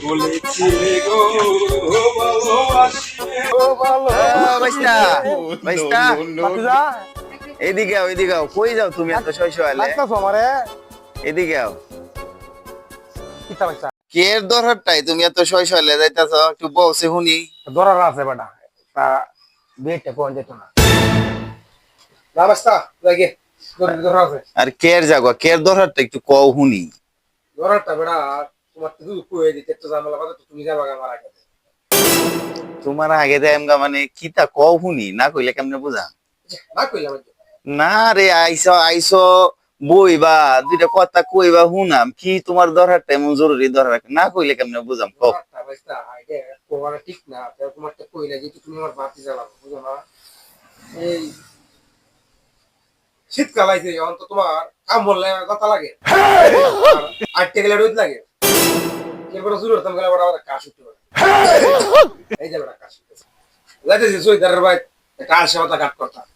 বলেছিলে গো ভালোবাসিবে ও বাইস্তা বাইস্তা বাতিজা এদিকে আও এদিকে আও কই যাও তুমি এত শৈশবালে লাগতাছ আমারে এদিকে আও কিতা বাইসা কের দরহারটাই তুমি এত শৈশবালে যাইতাছ একটু বসে শুনি দরার আছে বেটা তা বেটে কোন যেত না না বাস্তা লাগে দরা আছে আর কের যাগো কের দরহারটা একটু কও শুনি দরারটা বেটা তোমার তো দুধ কই দিতে তো জামালা কথা তুমি যাবা আমার আগে তোমার আগে দেয় আমগা মানে কিতা কও শুনি না কইলে কেমনে বুঝা না কইলাম না রে আইসো আইসো বইবা দুইটা কথা কইবা শুনাম কি তোমার দরকারটা এমন জরুরি দরকার না কইলে কেমনে বুঝাম কও দরারটা বাইসা আইডে কোয়ারা ঠিক না তোমার তো কইলা যে তুমি আমার বাতি জ্বালাবো বুঝো না এই শীতকাল আইছে অন্ত তোমার কাম বললে কথা লাগে আটতে গেলে রোদ লাগে এরপর শুরু করতাম গেলে বড় বড় কাশ উঠতে পারে এই যে বড় কাশ উঠতেছে লাইতেছে সুইদারের ভাই কাল সে মাথা কাট করতাম